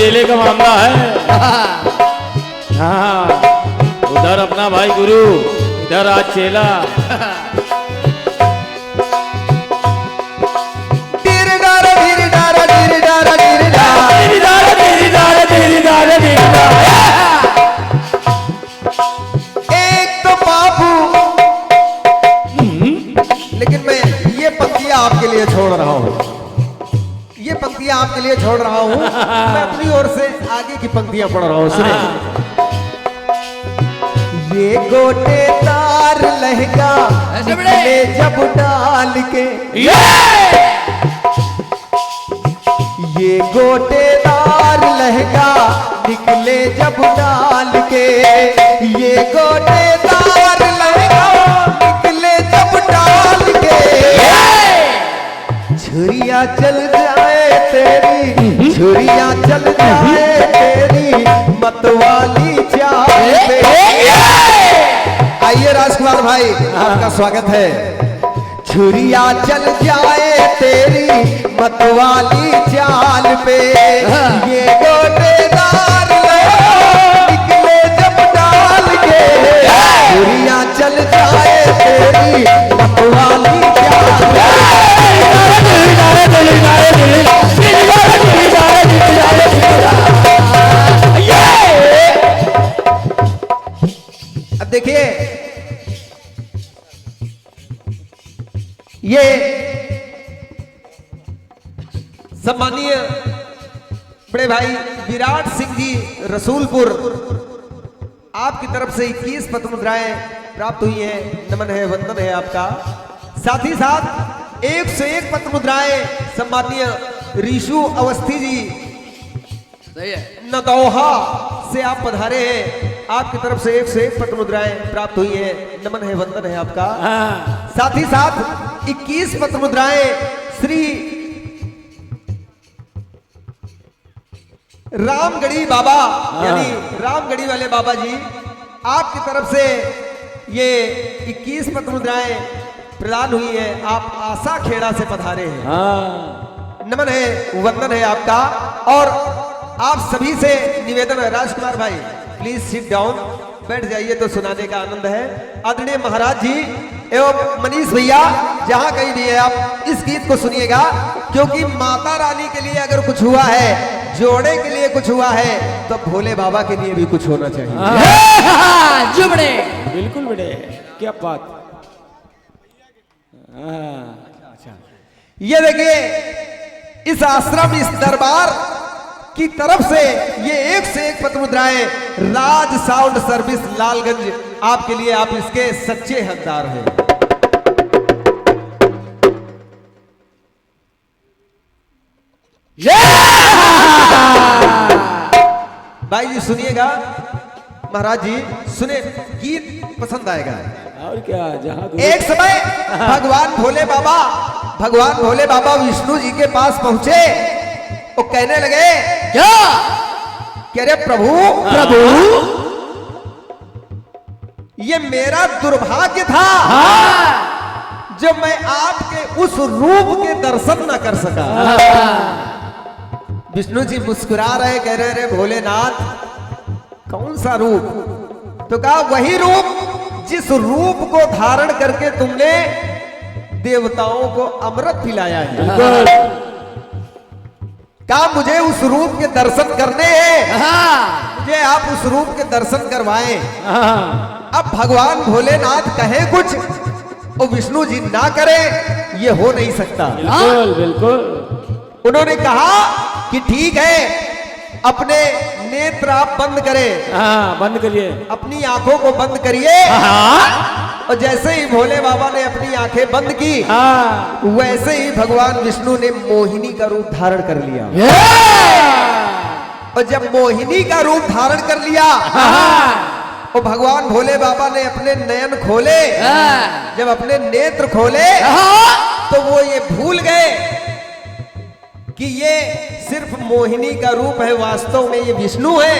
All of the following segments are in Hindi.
चेले का मामला है। हाँ, उधर अपना भाई गुरु, इधर आज चेला। एक तो बाबू, लेकिन मैं ये पंक्तियां आपके लिए छोड़ रहा हूँ, ये पंक्तियां आपके लिए छोड़ रहा हूँ। मैं अपनी ओर से आगे की पंक्तियां पढ़ रहा हूँ। सुनिए। ये गोटेदार लहंगा निकले जब डाल के, ये गोटेदार लहंगा निकले जब डाल के, ये गोटेदार लहंगा निकले जब डाल के, छुरिया चल जाए तेरी, छुरिया चल जाए तेरी मतवाली चाल पे। आइए राजकुमार भाई, आपका स्वागत है। छुरिया चल जाए तेरी मतवाली चाल पे, ये गोटेदार निकले जब डाल के, छुरिया चल जाए तेरी मतवाली चाल पे। अब देखिए, ये सम्मानीय बड़े भाई विराट सिंह जी रसूलपुर, आपकी तरफ से 21 पद्म मुद्राएं प्राप्त हुई हैं। नमन है, वंदन है आपका। साथ ही साथ 101 पद्म मुद्राएं सम्मानीय ऋषु अवस्थी जी नदौहा से आप पधारे हैं। आपकी तरफ से 101 पद्म मुद्राएं प्राप्त हुई हैं। नमन है, वंदन है आपका। साथ ही साथ 21 पद्म मुद्राएं श्री रामगढ़ी बाबा, यानी रामगढ़ी वाले बाबा जी, आपकी तरफ से ये 21 पद्म मुद्राएं प्रदान हुई है। आप आशा खेड़ा से पधारे हैं। नमन है, वंदन है आपका। और आप सभी से निवेदन है, राजकुमार भाई प्लीज सिट डाउन, बैठ जाइए तो सुनाने का आनंद है। आदरणीय महाराज जी एवं मनीष भैया, जहां कहीं भी है आप इस गीत को सुनिएगा, क्योंकि माता रानी के लिए अगर कुछ हुआ है, जोड़े के लिए कुछ हुआ है, तो भोले बाबा के लिए भी कुछ होना चाहिए। जुबड़े बिल्कुल बड़े, क्या बात। अच्छा, ये देखिए, इस आश्रम, इस दरबार की तरफ से ये 1 से 1 पद्म मुद्राएं राज साउंड सर्विस लालगंज आपके लिए, आप इसके सच्चे हकदार हैं। भाई जी सुनिएगा, महाराज जी सुने, गीत पसंद आएगा। और क्या, जहां एक समय भगवान भोले बाबा विष्णु जी के पास पहुंचे। वो कहने लगे, क्या कह रहे प्रभु, ये मेरा दुर्भाग्य था जब मैं आपके उस रूप के दर्शन न कर सका। विष्णु जी मुस्कुरा रहे, कह रहे, रे भोलेनाथ कौन सा रूप? तो कहा, वही रूप जिस रूप को धारण करके तुमने देवताओं को अमृत पिलाया है। कहा, मुझे उस रूप के दर्शन करने हैं, मुझे आप उस रूप के दर्शन करवाएं। अब भगवान भोलेनाथ कहे कुछ और विष्णु जी ना करे, ये हो नहीं सकता। बिल्कुल बिल्कुल। उन्होंने कहा कि ठीक है, अपने नेत्र आप बंद करें। बंद करिए, अपनी आंखों को बंद करिए। और जैसे ही भोले बाबा ने अपनी आंखें बंद की, वैसे ही भगवान विष्णु ने मोहिनी का रूप धारण कर लिया। और जब मोहिनी का रूप धारण कर लिया, और भगवान भोले बाबा ने अपने नयन खोले, जब अपने नेत्र खोले, तो वो ये भूल गए कि ये सिर्फ मोहिनी का रूप है, वास्तव में ये विष्णु है।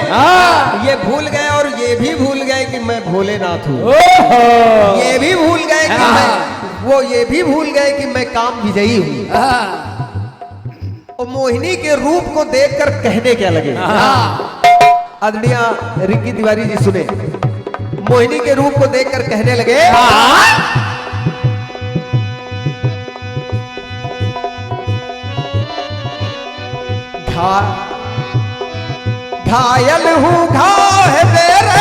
ये भूल गए, और ये भी भूल गए कि मैं भोलेनाथ हूँ। ये भी भूल गए कि ये भी भूल गए कि मैं काम विजयी हूँ। और मोहिनी के रूप को देखकर कहने क्या लगे। आदरणीय रिक्की तिवारी जी सुने, मोहिनी के रूप को देखकर कहने लगे, घायल हूँ घाव है मेरे,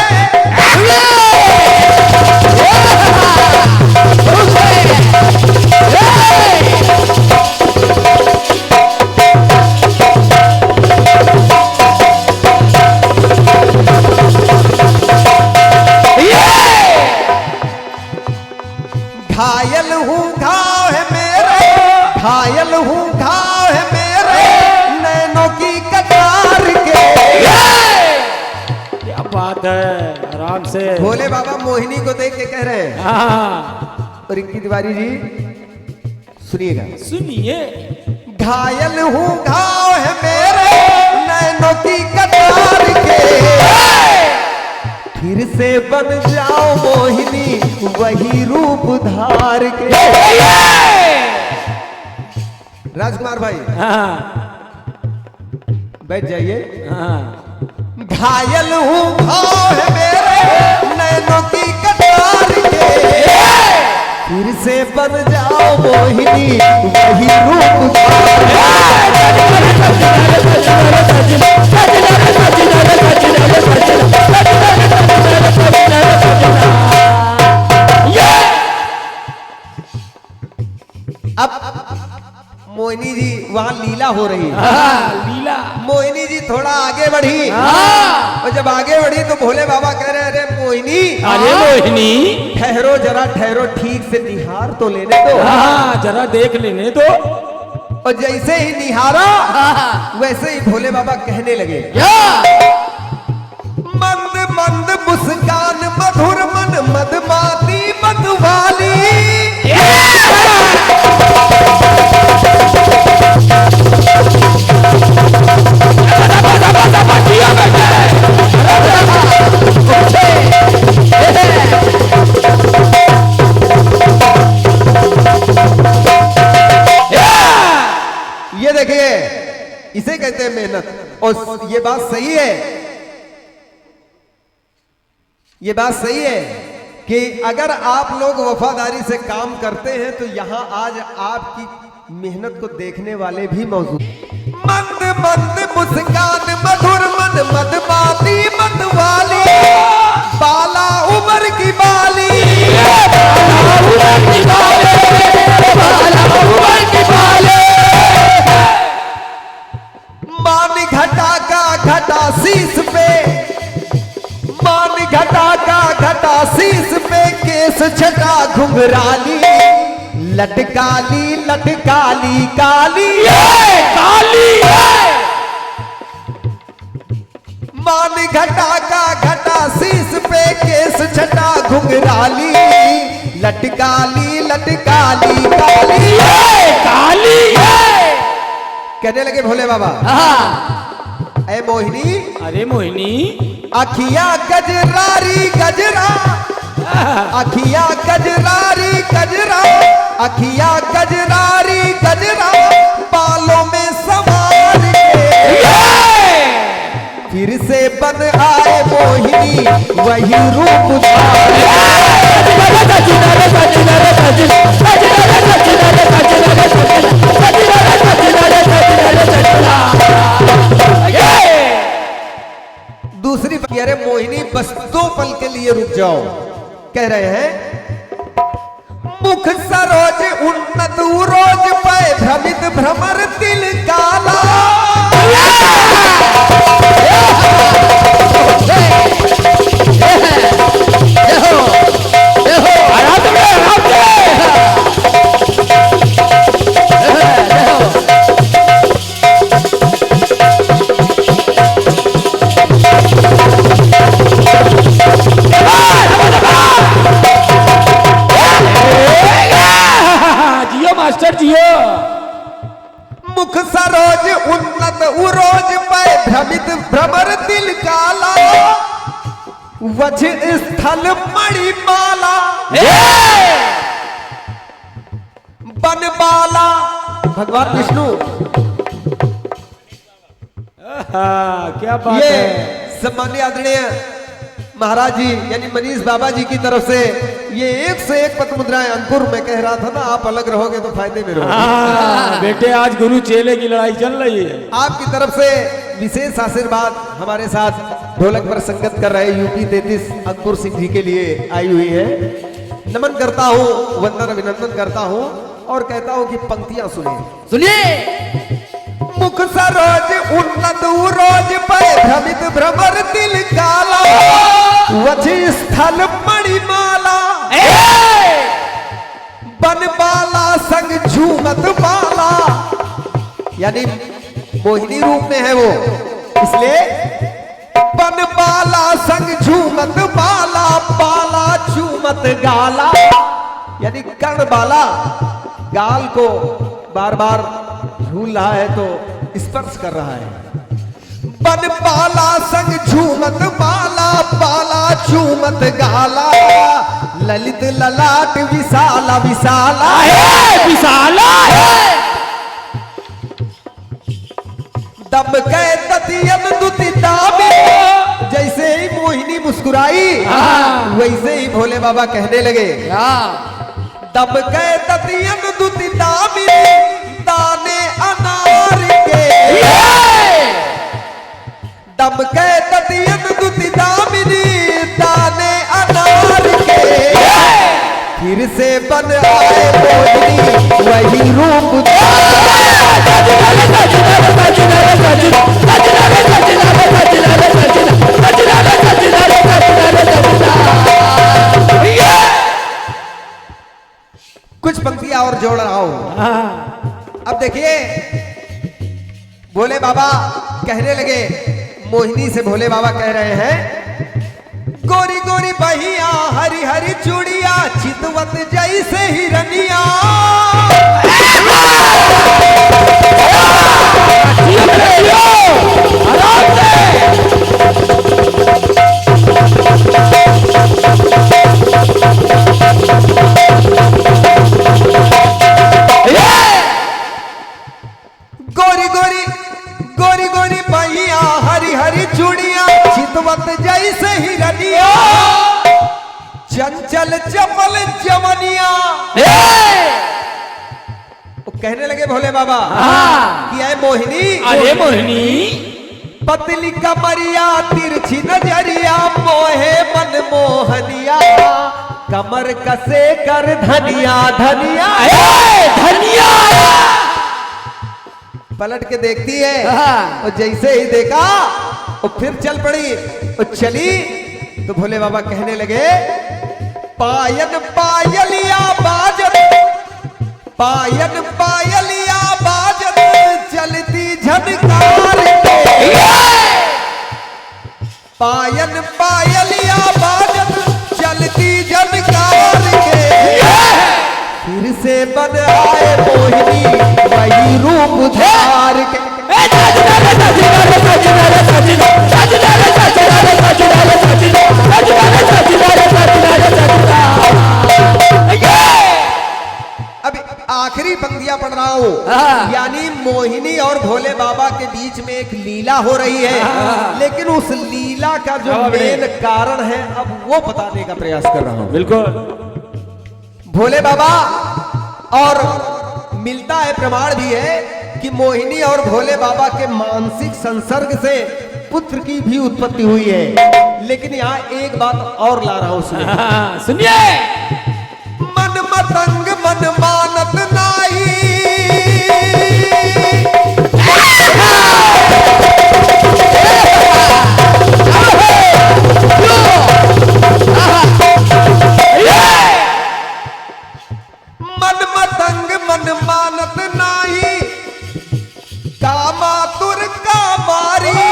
घायल हूँ घाव है मेरे, घायल हूँ घाव है मेरे नैनों की कतार के। क्या बात है, आराम से। भोले बाबा मोहिनी को देख के कह रहे हैं। हाँ, रिक्की तिवारी जी सुनिएगा, सुनिए। घायल हूँ घाव है मेरे नैनों की कतार के, फिर से बन जाओ मोहिनी वही रूप धार के। राजकुमार भाई बैठ जाइए। घायल हूँ घाव है मेरे नैनों की कटार के, फिर से बन जाओ मोहिनी वही रूप धार अब मोहिनी जी वहां लीला हो रही है। लीला। मोहिनी जी थोड़ा आगे बढ़ी, और जब आगे बढ़ी तो भोले बाबा कह रहे, अरे मोहिनी, अरे मोहिनी, ठहरो जरा ठहरो, ठीक से निहार तो लेने दो। जरा देख लेने दो। और जैसे ही निहारा वैसे ही भोले बाबा कहने लगे, मंद मंद मुस्कान मधुर मन मदमाती मतवाली, ये देखिए इसे कहते हैं मेहनत। और ये बात सही है, ये बात सही है कि अगर आप लोग वफादारी से काम करते हैं तो यहां आज आपकी मेहनत को देखने वाले भी मौजूद। मंद मंद मुस्कान मधुर मन मदमाती मतवाली, बाला उमर की बाली, मान घटा का घटा शीस पे, मान घटा का घटा शीस पे केस छटा घुंघराली, लटकाली लटकाली काली काली, मान घटा का घटा शीस पे केस छटा घुंघराली, लटकाली लटकाली काली काली। कहने लगे भोले बाबा, ऐ मोहिनी, अरे मोहिनी, अखियां गजरारी गजरा, अखियां गजरारी गजरा, अखियां गजरारी गजरा, बालों में संवार के, फिर से बन आए मोहिनी वही रूप दूसरी अरे मोहिनी बस 2 पल के लिए रुक जाओ। कह रहे हैं, मुख सरोज उन्नत उरोज पे भ्रमित भ्रमर तिल काला, मुख सरोज उन्नत उरोज पे भ्रमित भ्रमर दिल काला, वज स्थल मणिमाला, बनबाला। भगवान विष्णु क्या बात ये है। सम्मान्य आदरणीय महाराज जी यानी मनीष बाबा जी की तरफ से ये 1 से 1 पत्र मुद्राएं। अंकुर मैं कह रहा था ना, आप अलग रहोगे तो फायदे में रहोगे। बेटे आज गुरु चेले की लड़ाई चल रही है। आपकी तरफ से विशेष आशीर्वाद हमारे साथ ढोलक पर संगत कर रहे यूपी 33 अंकुर सिंह जी के लिए आई हुई है। नमन करता हूँ, वंदन अभिनंदन करता हूँ और कहता हूँ कि पंक्तियां सुनिए। मुख सरोज उन्नत रोज पे भ्रमित भ्रमर तिल काला, वछि स्थल मणिमाला, बन बाला संग झूमत बाला, यानी मोहिनी रूप में है वो, इसलिए बन बाला संग झूमत बाला, बाला झूमत गाला, यानी कर्ण बाला गाल को बार बार झूल रहा है तो स्पर्श कर रहा है। बन बाला संग झूमत बाला, बाला झूमत गाला, ललित ललाट विशाला विशाला है, विशाला है। दम के ततियन दुति दामी, जैसे ही मोहिनी मुस्कुराई वैसे ही भोले बाबा कहने लगे। दम के ततियन दुति दामी, दाने अनार के, दम के ततियन दुति दामिनी, दाने अनार के, फिर से बन आए मोहिनी वही रूप। कुछ पंक्तियां और जोड़ रहा हूं। अब देखिए भोले बाबा कहने लगे, मोहिनी से भोले बाबा कह रहे हैं, गोरी गोरी बहिया हरी हरी चूड़िया, चितवत जैसे हिरनिया, गोरी गोरी गोरी गोरी बहिया हरी हरी चूड़िया, चितवत जैसे हिरनिया, चंचल चपल जवनिया। कहने लगे भोले बाबा कि ऐ मोहिनी, अरे मोहिनी, पतली कमरिया तिरछी नजरिया, मोहे मन मोहनिया, कमर कसे कर धनिया धनिया धनिया। पलट के देखती है और जैसे ही देखा और फिर चल पड़ी और चली तो भोले बाबा कहने लगे, पायन पायलिया बाजत, पायन पायलिया बाजत, चलती झनकार के, पायन पायलिया बाजत, चलती झनकार के, फिर से बन आए मोहिनी वही रूप धार के। अब आखिरी पंक्तियां पढ़ रहा हूं, यानी मोहिनी और भोले बाबा के बीच में एक लीला हो रही है, लेकिन उस लीला का जो मेन कारण है अब वो बताने का प्रयास कर रहा हूं। बिल्कुल भोले बाबा और मिलता है, प्रमाण भी है कि मोहिनी और भोले बाबा के मानसिक संसर्ग से पुत्र की भी उत्पत्ति हुई है। लेकिन यहाँ एक बात और ला रहा हूं, सुनिए। मन मतंग मन मानत नाही, मन मतंग मन मानत नाही, कामातुर कामारी,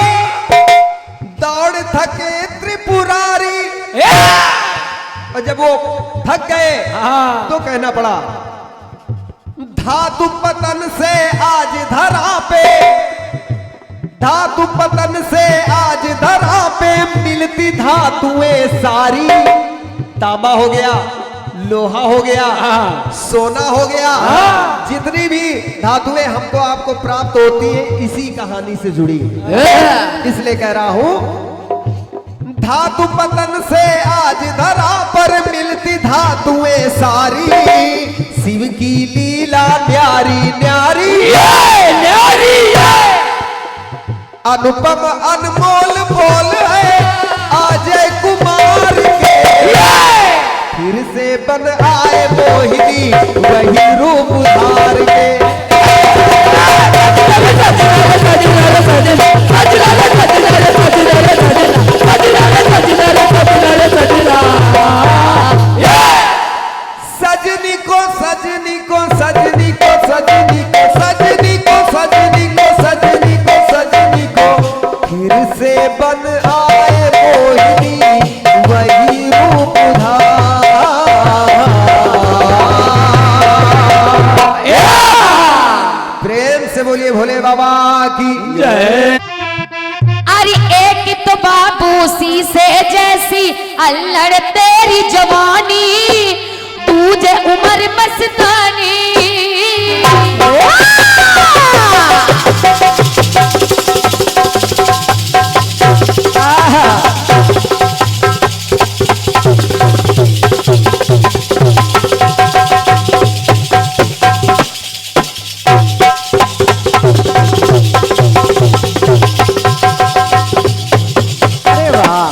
दौड़ थके त्रिपुरारी। और जब वो थक गए तो कहना पड़ा, धातु पतन से आज धरा पे, धातु पतन से आज धरा पे, मिलती धातुएं सारी, तांबा हो गया, लोहा हो गया, हाँ। सोना हो गया, हाँ। जितनी भी धातुएं हमको आपको प्राप्त होती है इसी कहानी से जुड़ी है। इसलिए कह रहा हूं, धातु पतन से आज धरा पर मिलती धातुएं सारी, शिव की लीला न्यारी न्यारी न्यारी अनुपम अनमोल बोल है अजय कुमार के, फिर से बन आए मोहिनी वही रूप धार के। सजनी को सजनी को सजनी को सजनी को सजनी को सजनी को सजनी को सजनी को फिर से बन आए मोहिनी वही रूप धार। प्रेम से बोलिए भोले बाबा की जय। अरे एक तो बाबूसी से जैसी अल्लड़ तेरी जवानी, तुझे उम्र मस्तानी। अरे वाह,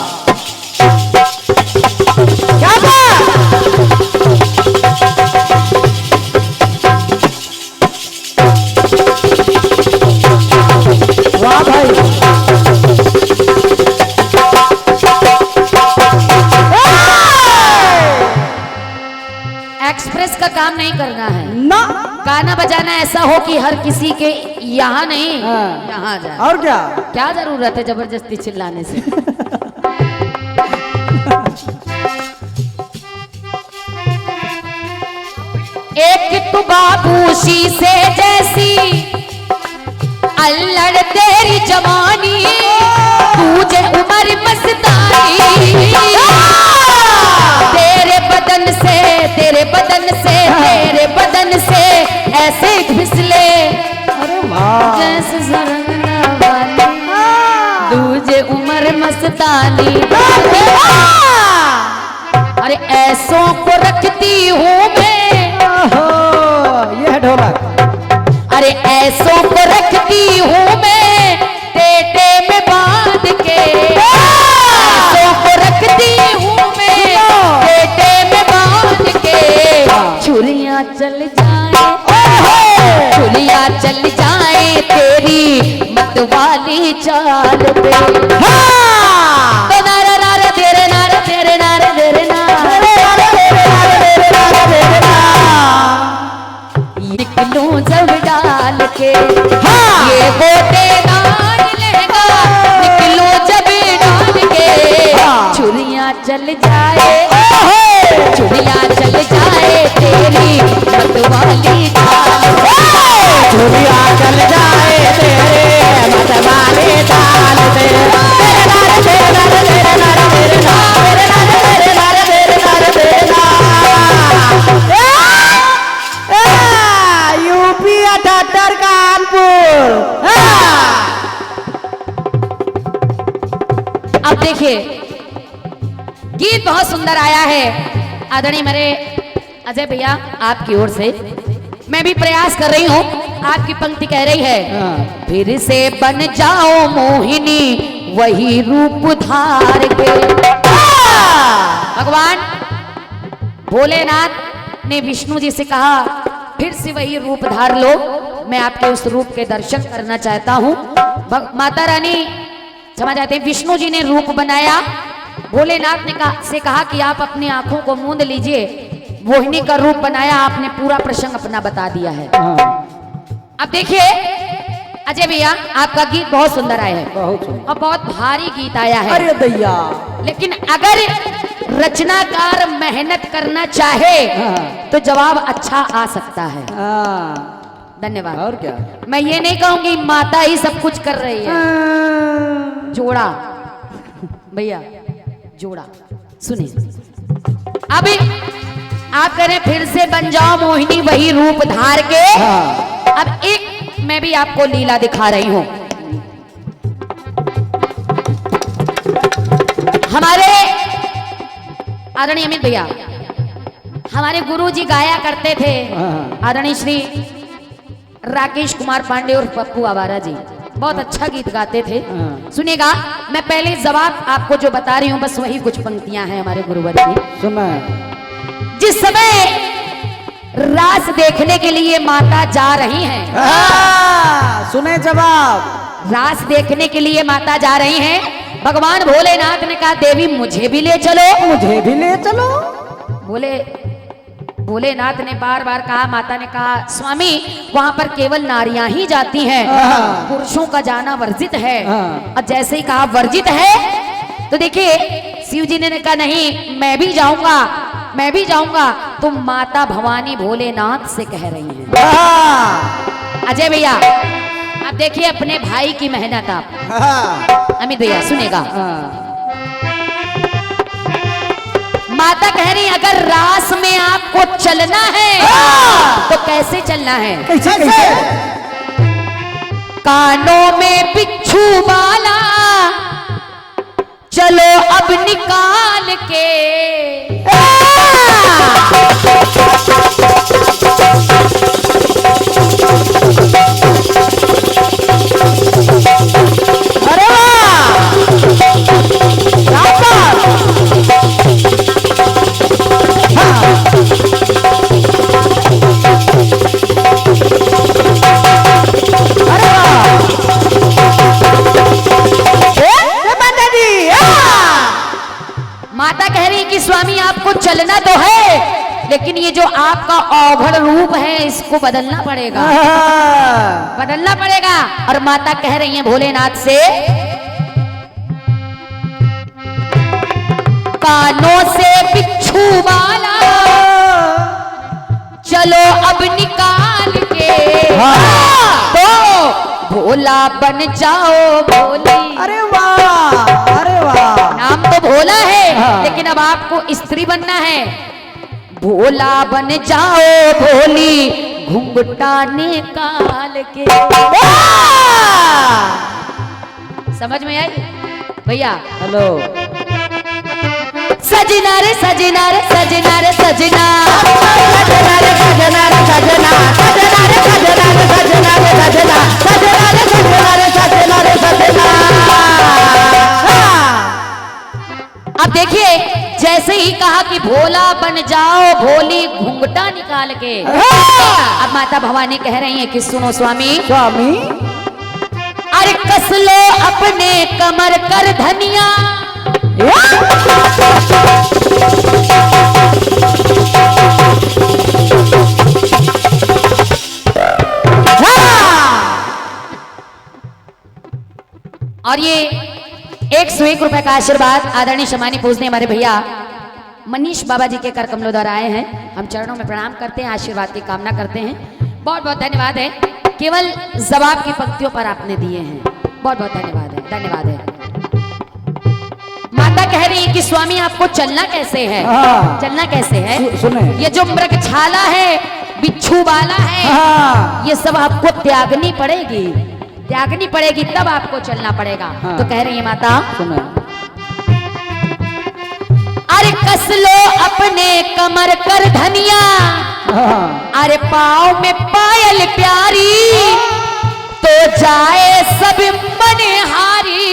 क्या बात? वाह भाई, एक्सप्रेस का काम नहीं करना है ना, गाना बजाना ऐसा हो कि हर किसी के यहाँ नहीं यहाँ जाए। और क्या? क्या जरूरत है जबरदस्ती चिल्लाने से? एक तू बाबूशी से जैसी अल्लड़ तेरी जवानी, तुझे उम्र मस्तानी। तेरे बदन से तेरे बदन से तेरे बदन से ऐसे फिसले अरे वाह, जैसे सरंगना वाली, तुझे उम्र मस्तानी। अरे ऐसों को रखती हूँ मैं, ये है ढोलक। अरे ऐसों को रखती हूँ मैं टेटे में बांध के, ऐसों को रखती हूँ मैं टेटे में बांध के। छुरियाँ चल जाए, छुरियाँ चल जाए तेरी मतवाली चाल पे। तो नारा नारा तेरे नारा तेरे नारा तेरे नारा निकलूं जब डाल के, ये गोटे डाल लेगा, निकलूं जब डाल के। छुरियाँ चल जाए, छुरियाँ चल जाए तेरी मतवाली चाल पे। छुरियाँ चल जाए तेरे मतवाली चाल पे। तेरे नारे तेरे नारे तेरे नारे तेरे नारे तेरे नारे तेरे नारे तेरे नारे। यूपी 78 कानपुर। अब देखिए, गीत बहुत सुंदर आया है आदरणीय मेरे अजय भैया आपकी ओर से। मैं भी प्रयास कर रही हूँ, आपकी पंक्ति कह रही है, फिर से बन जाओ मोहिनी वही रूप धार के। भगवान भोलेनाथ ने विष्णु जी से कहा फिर से वही रूप धार लो, मैं आपके उस रूप के दर्शन करना चाहता हूँ। माता रानी समझ आते हैं, विष्णु जी ने रूप बनाया, भोलेनाथ ने कहा कि आप अपनी आंखों को मूंद लीजिए। मोहिनी का रूप बनाया, आपने पूरा प्रसंग अपना बता दिया है। अब देखिए अजय भैया, आपका गीत बहुत सुंदर आया है, और बहुत भारी गीत आया है। अरे दैया, लेकिन अगर रचनाकार मेहनत करना चाहे तो जवाब अच्छा आ सकता है। धन्यवाद। और क्या? मैं ये नहीं कहूंगी माता ही सब कुछ कर रही है, जोड़ा भैया, जोड़ा सुनिए। अभी आप कह रहे हैं फिर से बन जाओ मोहिनी वही रूप धार के। हाँ। अब एक मैं भी आपको लीला दिखा रही हूं। हमारे आदरणीय अमित भैया, हमारे गुरुजी गाया करते थे, आदरणीय श्री राकेश कुमार पांडे और पप्पू आवारा जी, बहुत अच्छा गीत गाते थे। सुनिएगा, मैं पहले जवाब आपको जो बता रही हूं बस वही कुछ पंक्तियां हैं हमारे गुरुवर की। सुना। जिस समय रास देखने के लिए माता जा रही हैं, सुने जवाब। रास देखने के लिए माता जा रही हैं, भगवान भोलेनाथ ने कहा देवी मुझे भी ले चलो, मुझे भी ले चलो। भोलेनाथ ने बार बार कहा, माता ने कहा स्वामी वहां पर केवल नारियां ही जाती हैं, पुरुषों का जाना वर्जित है। और जैसे ही कहा वर्जित है तो देखिए शिव जी ने कहा नहीं मैं भी जाऊंगा, मैं भी जाऊंगा। तुम माता भवानी भोलेनाथ से कह रही हैं। अजय भैया आप देखिए अपने भाई की मेहनत। आप अमित भैया सुनेगा, माता कह रही अगर रास में आपको चलना है तो कैसे चलना है? कैसे कैसे? कानों में बिच्छू वाला चलो अब निकाल के। अरे माता कह रही कि स्वामी आपको चलना तो है लेकिन ये जो आपका औघड़ रूप है इसको बदलना पड़ेगा, बदलना पड़ेगा। और माता कह रही है भोलेनाथ से कानों से बिच्छू वाला चलो अब निकाल के। तो भोला बन जाओ भोली। अरे वाह, अरे वाह। नाम तो भोला है लेकिन अब आपको स्त्री बनना है। भोला बन जाओ भोली घुंघटा निकाल के। समझ में आई भैया? हेलो। सजना रे सजना रे सजना रे सजना, सजना रे सजना रे सजना, सजना रे सजना रे सजना रे सजना, सजना रे सजना रे सजना रे सजना। अब देखिए जैसे ही कहा कि भोला बन जाओ भोली घुंघटा निकाल के, अब माता भवानी कह रही है कि सुनो स्वामी, स्वामी अरे कस लो अपने कमर कर धनिया। और ये 101 रुपए का आशीर्वाद आदरणीय सम्मानी पूजने हमारे भैया मनीष बाबा जी के कर कमलों द्वारा आए हैं। हम चरणों में प्रणाम करते हैं, आशीर्वाद की कामना करते हैं। बहुत बहुत धन्यवाद है, केवल जवाब की पंक्तियों पर आपने दिए हैं। बहुत बहुत धन्यवाद है, धन्यवाद है। माता कह रही है कि स्वामी आपको चलना कैसे है? चलना कैसे है? सुने। ये जो मृगछाला है, बिच्छू वाला है, ये सब आपको त्यागनी पड़ेगी, त्यागनी पड़ेगी तब आपको चलना पड़ेगा। तो कह रही है माता, सुने। अरे कस लो अपने कमर कर धनिया, अरे पाँव में पायल प्यारी तो जाए सब मनिहारी।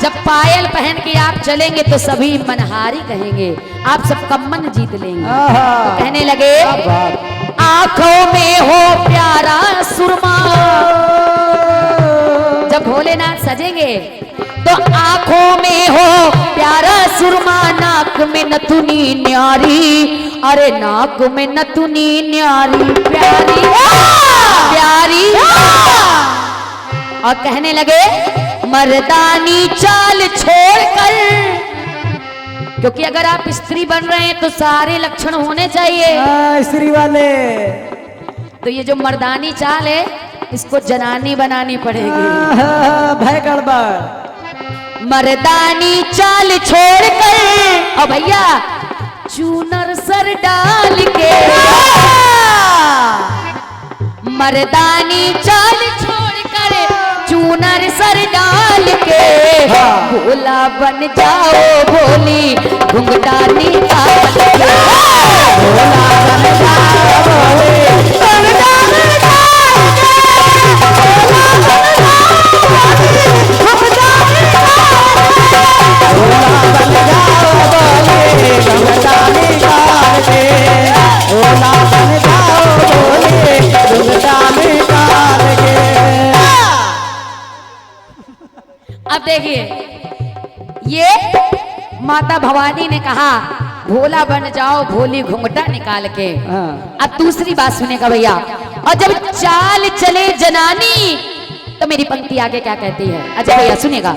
जब पायल पहन के आप चलेंगे तो सभी मनहारी कहेंगे, आप सबका मन जीत लेंगे। तो कहने लगे आंखों में हो प्यारा सुरमा। जब भोलेनाथ सजेंगे तो आंखों में हो प्यारा सुरमा, नाक में नथुनी न्यारी, अरे नाक में नथुनी न्यारी प्यारी प्यारी। और कहने लगे मर्दानी चाल छोड़कर, क्योंकि अगर आप स्त्री बन रहे हैं तो सारे लक्षण होने चाहिए स्त्री वाले। तो ये जो मर्दानी चाल है इसको जनानी बनानी पड़ेगी। भय गड़बड़। मर्दानी चाल छोड़कर और भैया चूनर सर डाल के, मर्दानी चाल छोड़कर चूनर सर डाल के, भोला बन जाओ भोली घुंघटा निकाल के, भोला बन जाओ भोली घुंघटा निकाल के, भोला बन जाओ घुंघटा निकाल के, भोला बन जाओ भोली घुंघटा निकाल के। अब देखिए ये माता भवानी ने कहा भोला बन जाओ भोली घुंघटा निकाल के। अब दूसरी बात सुनेगा भैया, और जब चाल चले जनानी तो मेरी पंक्ति आगे क्या कहती है, अच्छा भैया सुनेगा।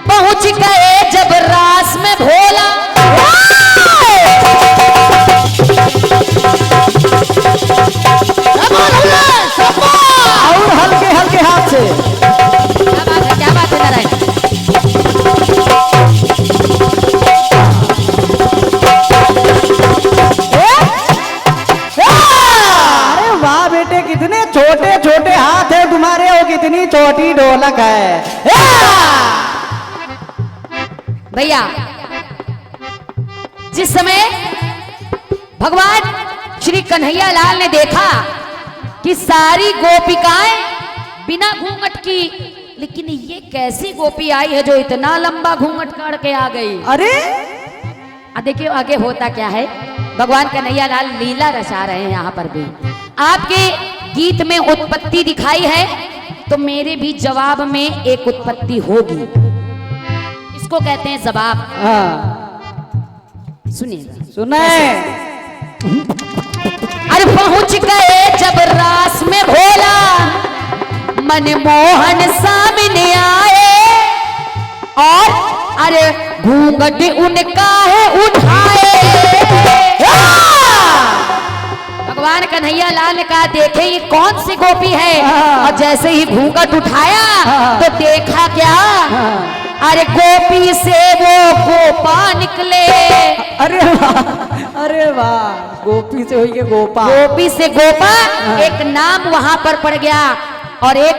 पहुंच गए जब रास में भोला, और हल्के हल्के हाथ से, क्या बात है नारायण। अरे वाह बेटे, कितने छोटे छोटे हाथ है तुम्हारे और कितनी छोटी ढोलक है। भैया जिस समय भगवान श्री कन्हैया लाल ने देखा कि सारी गोपिकाएं बिना घूंघट की, लेकिन ये कैसी गोपी आई है जो इतना लंबा घूंघट करके आ गई। अरे देखिए आगे होता क्या है, भगवान कन्हैया लाल लीला रचा रहे हैं। यहाँ पर भी आपके गीत में उत्पत्ति दिखाई है तो मेरे भी जवाब में एक उत्पत्ति होगी, इसको कहते हैं जवाब। सुनिएगा, सुने। अरे पहुंच गए जब रास में भोला, मनमोहन सामने आए और अरे घूंघट उनका है उठाए। भगवान कन्हैया लाल ने कहा देखे ये कौन सी गोपी है, और जैसे ही घूंघट उठाया तो देखा क्या, अरे गोपी से वो गोपा निकले। अरे वाह, अरे वाह, गोपी से हुई के गोपा, गोपी से गोपा एक नाम वहां पर पड़ गया और एक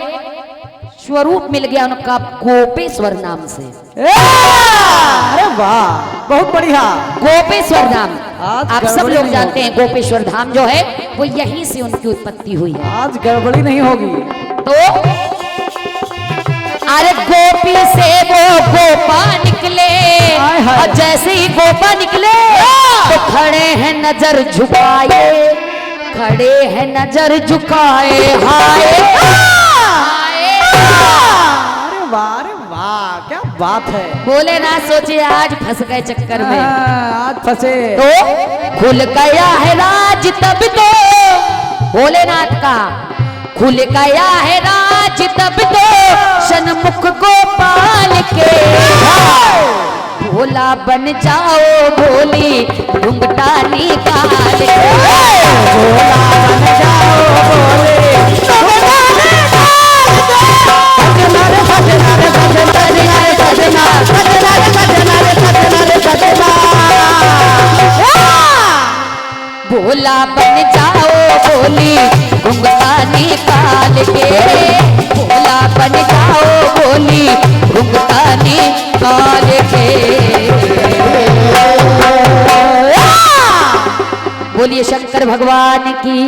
स्वरूप मिल गया उनका गोपेश्वर नाम से। अरे वाह, बहुत बढ़िया, गोपेश्वर धाम। आज आप सब गड़बड़ी लोग नहीं जानते हैं गोपेश्वर धाम जो है वो यहीं से उनकी उत्पत्ति हुई है। आज गड़बड़ी नहीं होगी। तो अरे गोपी से वो गोपा निकले, हाय हाय। और जैसे ही गोपा निकले तो खड़े हैं नजर झुकाए, खड़े हैं नजर झुकाए, हाय अरे वाह, अरे वाह, क्या बात है। बोले ना सोचे आज फंस गए चक्कर में, आज फंसे तो खुल गया है राज तब तो भोलेनाथ का, खुल गया है राज तब तो सन्मुख गोपाल के। भोला बन जाओ भोली घुंघटा निकाल के, भोला बन जाओ भोली घुंघटा निकाल के। भजना रे भजना रे भजना रे भजना, भजना रे भजना रे भजना रे भजना। भोला बन जाओ भोली घुंघटा निकाल के, भोला बन जाओ भोली घुंघटा निकाल के। बोलिए शंकर भगवान की।